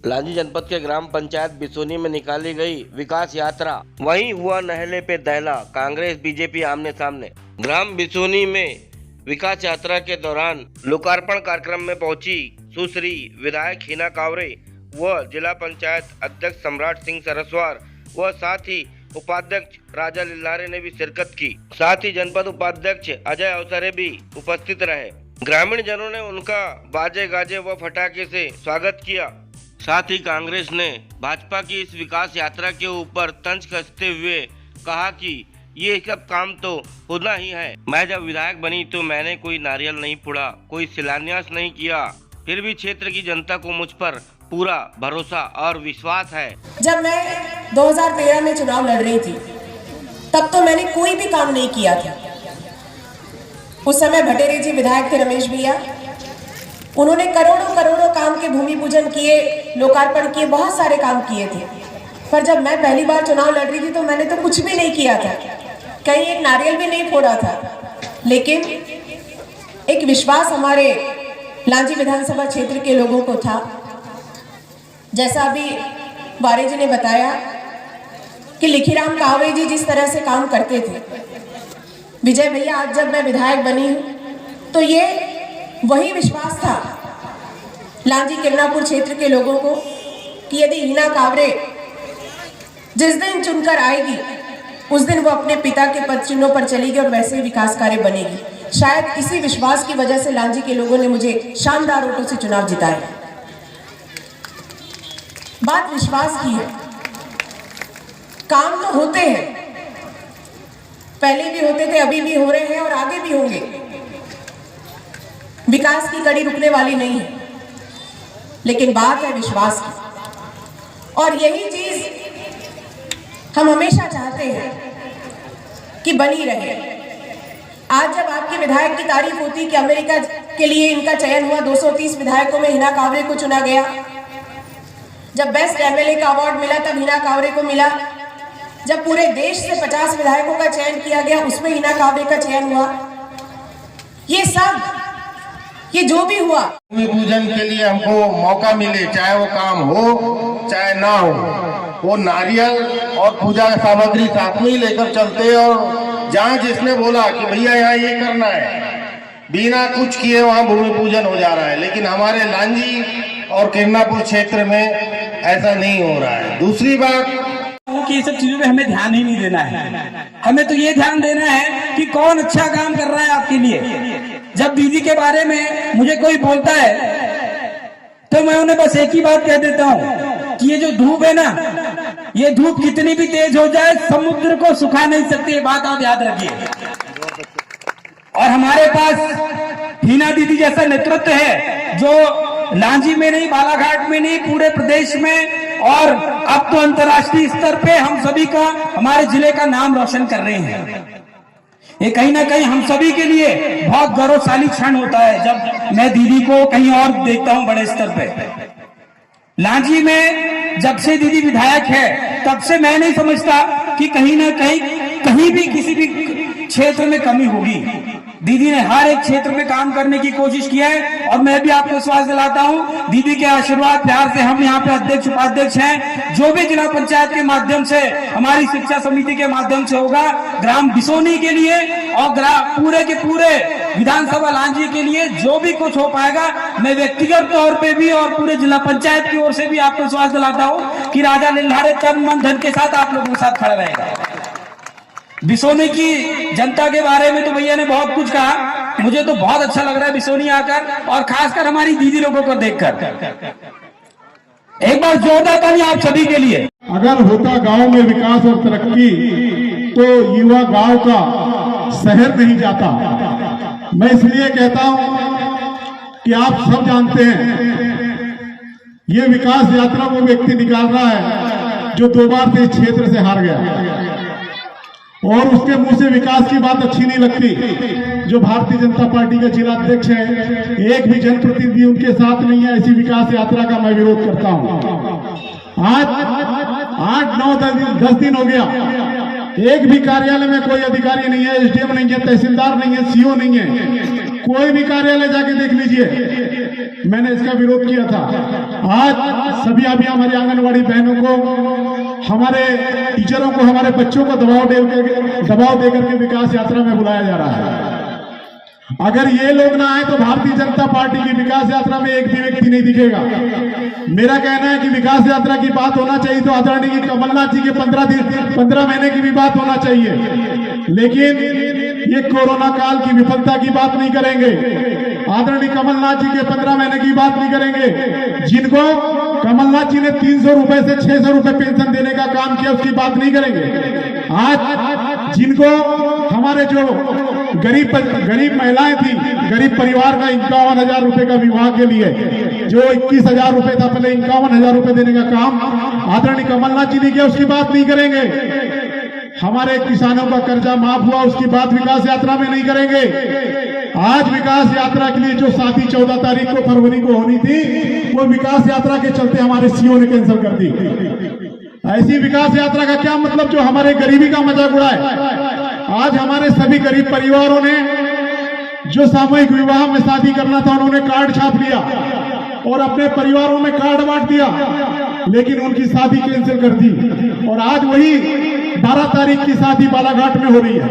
लांजी जनपद के ग्राम पंचायत बिसोनी में निकाली गई विकास यात्रा, वहीं हुआ नहले पे दहला, कांग्रेस बीजेपी आमने सामने। ग्राम बिसोनी में विकास यात्रा के दौरान लोकार्पण कार्यक्रम में पहुंची सुश्री विधायक हिना कावरे व जिला पंचायत अध्यक्ष सम्राट सिंह सरस्वार व साथ ही उपाध्यक्ष राजा लिल्लारे ने भी शिरकत की। साथ ही जनपद उपाध्यक्ष अजय अवसरे भी उपस्थित रहे। ग्रामीण जनों ने उनका बाजे गाजे व फटाके से स्वागत किया। साथ ही कांग्रेस ने भाजपा की इस विकास यात्रा के ऊपर तंज कसते हुए कहा कि ये सब काम तो होना ही है। मैं जब विधायक बनी तो मैंने कोई नारियल नहीं फोड़ा, कोई शिलान्यास नहीं किया, फिर भी क्षेत्र की जनता को मुझ पर पूरा भरोसा और विश्वास है। जब मैं 2013 में चुनाव लड़ रही थी तब तो मैंने कोई भी काम नहीं किया था। उस समय भटेरे जी विधायक थे, रमेश भैया, उन्होंने करोड़ों करोड़ों काम के भूमि पूजन किए, लोकार्पण किए, बहुत सारे काम किए थे। पर जब मैं पहली बार चुनाव लड़ रही थी तो मैंने तो कुछ भी नहीं किया था, कहीं एक नारियल भी नहीं फोड़ा था। लेकिन एक विश्वास हमारे लांजी विधानसभा क्षेत्र के लोगों को था। जैसा अभी वारे जी ने बताया कि लिखीराम कावरे जी जिस तरह से काम करते थे, विजय भैया आज जब मैं विधायक बनी हूँ तो ये वही विश्वास था लांजी किरनापुर क्षेत्र के लोगों को कि यदि हिना कावरे जिस दिन चुनकर आएगी उस दिन वो अपने पिता के पद चिन्हों पर चलेगी और वैसे ही विकास कार्य बनेगी। शायद इसी विश्वास की वजह से लांजी के लोगों ने मुझे शानदार वोटों से चुनाव जिताया। बात विश्वास की है। काम तो होते हैं, पहले भी होते थे, अभी भी हो रहे हैं और आगे भी होंगे। विकास की कड़ी रुकने वाली नहीं है, लेकिन बात है विश्वास की। और यही चीज हम हमेशा चाहते हैं कि बनी रहे। आज जब आपके विधायक की तारीफ होती कि अमेरिका के लिए इनका चयन हुआ, 230 विधायकों में हिना कावरे को चुना गया। जब बेस्ट एमएलए का अवार्ड मिला तब हिना कावरे को मिला। जब पूरे देश से 50 विधायकों का चयन किया गया उसमें हिना कावरे का चयन हुआ। ये जो भी हुआ, भूमि पूजन के लिए हमको मौका मिले, चाहे वो काम हो चाहे ना हो, वो नारियल और पूजा सामग्री साथ में ही लेकर चलते। और जहाँ जिसने बोला कि भैया यहाँ ये करना है, बिना कुछ किए वहाँ भूमि पूजन हो जा रहा है। लेकिन हमारे लांजी और किरनापुर क्षेत्र में ऐसा नहीं हो रहा है। दूसरी बात कि ये सब चीजों पे हमें ध्यान ही नहीं देना है। हमें तो ये ध्यान देना है कि कौन अच्छा काम कर रहा है आपके लिए। जब दीदी के बारे में मुझे कोई बोलता है तो मैं उन्हें बस एक ही बात कह देता हूँ कि ये जो धूप है ना, ये धूप कितनी भी तेज हो जाए समुद्र को सुखा नहीं सकती। ये बात आप याद रखिए। और हमारे पास हिना दीदी जैसा नेतृत्व है जो लांजी में नहीं, बालाघाट में नहीं, पूरे प्रदेश में और अब तो अंतर्राष्ट्रीय स्तर पे हम सभी का, हमारे जिले का नाम रोशन कर रहे हैं। ये कहीं ना कहीं हम सभी के लिए बहुत गौरवशाली क्षण होता है जब मैं दीदी को कहीं और देखता हूं बड़े स्तर पे। लांजी में जब से दीदी विधायक है तब से मैं नहीं समझता कि कहीं ना कहीं भी किसी भी क्षेत्र में कमी होगी। दीदी ने हर एक क्षेत्र में काम करने की कोशिश किया है और मैं भी आपको विश्वास दिलाता हूं दीदी के आशीर्वाद प्यार से हम यहाँ पे अध्यक्ष उपाध्यक्ष हैं। जो भी जिला पंचायत के माध्यम से, हमारी शिक्षा समिति के माध्यम से होगा, ग्राम बिसोनी के लिए और पूरे के पूरे विधानसभा लांजी के लिए जो भी कुछ हो पाएगा, मैं व्यक्तिगत तौर पे भी और पूरे जिला पंचायत की ओर से भी आपको विश्वास दिलाता हूँ कि राजा लिल्लारे तन मन धन के साथ आप लोगों के साथ खड़ा रहेगा। बिसोनी की जनता के बारे में तो भैया ने बहुत कुछ कहा, मुझे तो बहुत अच्छा लग रहा है बिसोनी आकर और खासकर हमारी दीदी लोगों को देखकर। एक बार जोरदार ताली आप सभी के लिए। अगर होता गांव में विकास और तरक्की तो युवा गांव का शहर नहीं जाता। मैं इसलिए कहता हूं कि आप सब जानते हैं ये विकास यात्रा वो व्यक्ति निकाल रहा है जो 2 बार से इस क्षेत्र से हार गया और उसके मुंह से विकास की बात अच्छी नहीं लगती। जो भारतीय जनता पार्टी के जिला अध्यक्ष है, एक भी जनप्रतिनिधि उनके साथ नहीं है। ऐसी विकास यात्रा का मैं विरोध करता हूं। आज 8, 9, 10 दिन हो गया, एक भी कार्यालय में कोई अधिकारी नहीं है, एसडीएम नहीं है, तहसीलदार नहीं है, सीओ नहीं है, कोई भी कार्यालय जाके देख लीजिए, मैंने इसका विरोध किया था। आज सभी अभी हमारी आंगनवाड़ी बहनों को, हमारे टीचरों को, हमारे बच्चों को दबाव दे करके विकास यात्रा में बुलाया जा रहा है। अगर ये लोग ना आए तो भारतीय जनता पार्टी की विकास यात्रा में एक भी व्यक्ति नहीं दिखेगा। मेरा कहना है कि विकास यात्रा की बात होना चाहिए तो आदरणीय कमलनाथ जी के 15 महीने की भी बात होना चाहिए, लेकिन ये कोरोना काल की विफलता की बात नहीं करेंगे। आदरणीय कमलनाथ जी के 15 महीने की बात नहीं करेंगे। जिनको कमलनाथ जी ने 300 रुपए से 600 रुपए पेंशन देने का काम किया उसकी बात नहीं करेंगे। आज जिनको हमारे जो गरीब महिलाएं थी, गरीब परिवार का 51,000 रुपए का विवाह के लिए जो 21,000 रुपए था, पहले 51,000 रुपए देने का काम आदरणीय कमलनाथ जी ने किया, उसकी बात नहीं करेंगे। हमारे किसानों का कर्जा माफ हुआ, उसकी बात विकास यात्रा में नहीं करेंगे। आज विकास यात्रा के लिए जो शादी 14 तारीख को फरवरी को होनी थी, वो विकास यात्रा के चलते हमारे सीओ ने कैंसिल कर दी। ऐसी विकास यात्रा का क्या मतलब जो हमारे गरीबी का मजाक उड़ाए। आज हमारे सभी गरीब परिवारों ने जो सामूहिक विवाह में शादी करना था, उन्होंने कार्ड छाप लिया और अपने परिवारों में कार्ड बांट दिया, लेकिन उनकी शादी कैंसिल कर दी। और आज वही 12 तारीख की शादी बालाघाट में हो रही है।